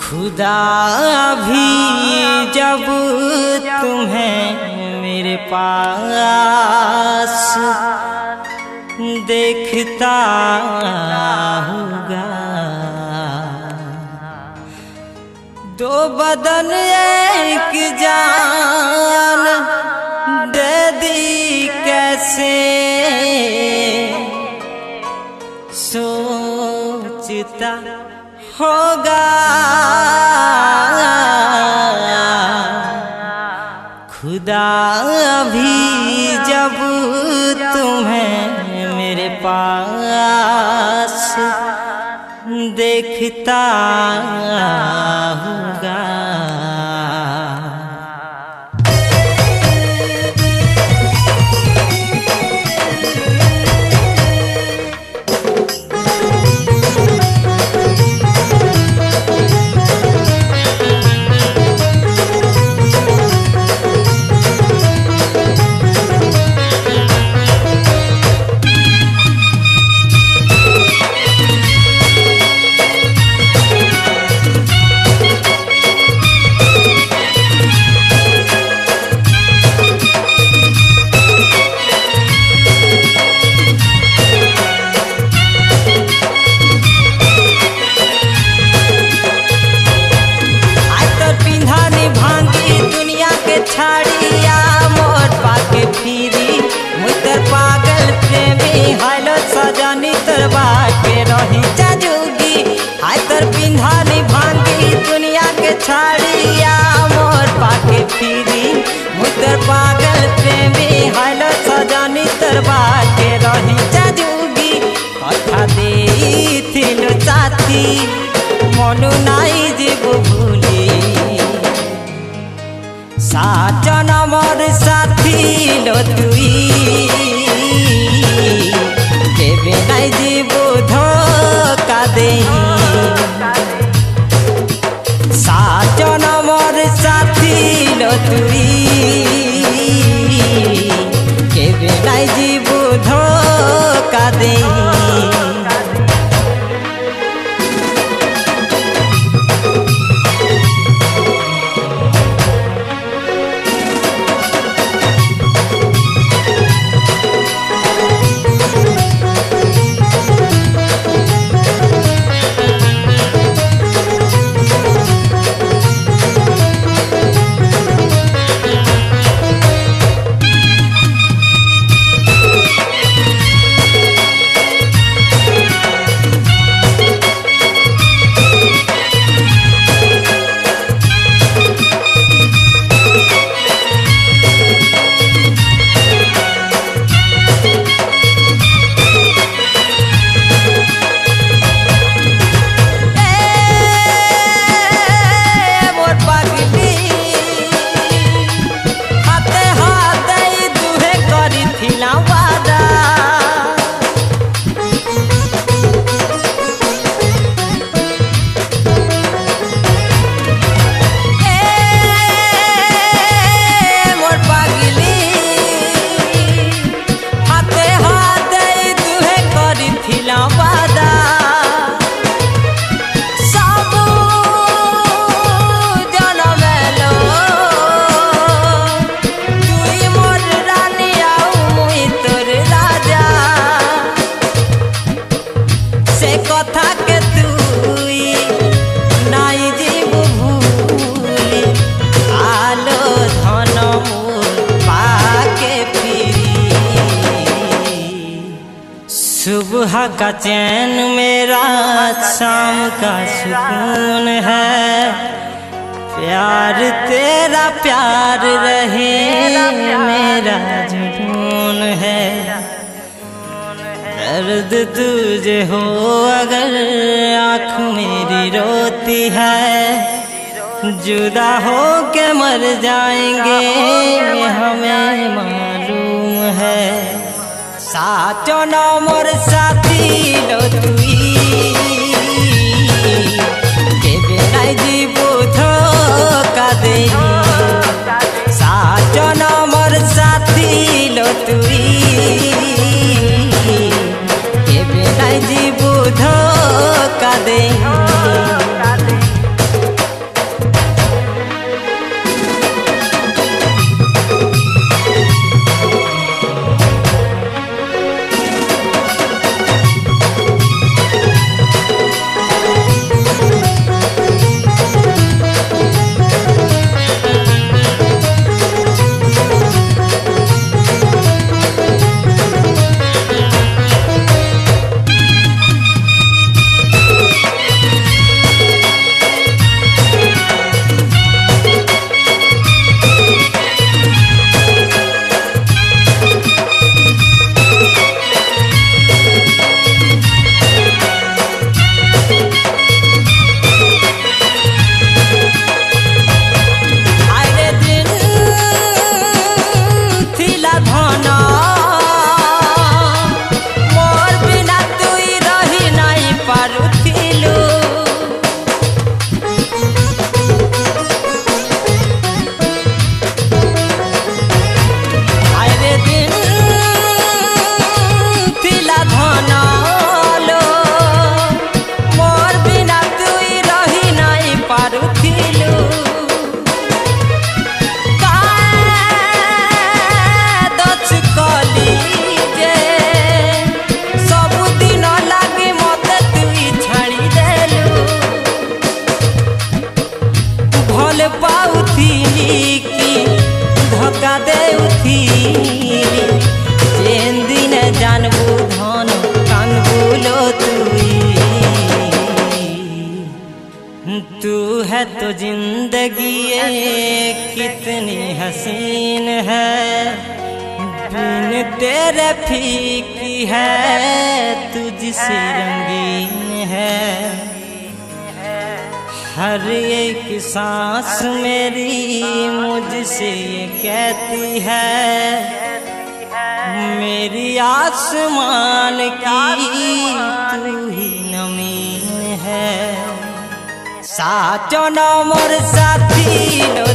खुदा भी जब तुम्हें मेरे पास देखता होगा, दो बदन एक जान दे दी कैसे सोचता होगा। खुदा भी जब तुम्हें मेरे पास देखता होगा। छाड़िया मोर पाके फिरी मुतर पागल प्रेमी हालो सजनी तर बाके रही जाजूगी। हाय तर पिंधानी भांगी दुनिया के छाड़िया मोर पाके फिरी मुतर पागल प्रेमी हालो सजनी तर बाके रही जाजूगी। कथा दे थिलो साथी मनु नाई जीव भूली, साजन मोर साथी लो तुई केबे नाई जीवो धोखा देही। साजन मोर साथी लो तुई केबे नाई जीवो धोखा देही। सुबह का चैन मेरा शाम का सुकून है, प्यार तेरा प्यार रहे मेरा जुनून है। दर्द तुझे हो अगर आँख मेरी रोती है, जुदा हो के मर जाएंगे हमें मालूम है। साचो न मोर साथी लो तुई केबे नाई जीवो धोखा देही। साचो न मोर साथी लो तुई केबे नाई जीवो धोखा देही। सखी जेन दिन जानबू धन कानबू लो तू है तो जिंदगी कितनी हसीन है, बिन तेरे फीकी है तुझसे रंगीन है। हर एक सांस मेरी मुझसे ये कहती है, मेरी आसमान की तू ही नमीन है। साचो न मोर साथी लो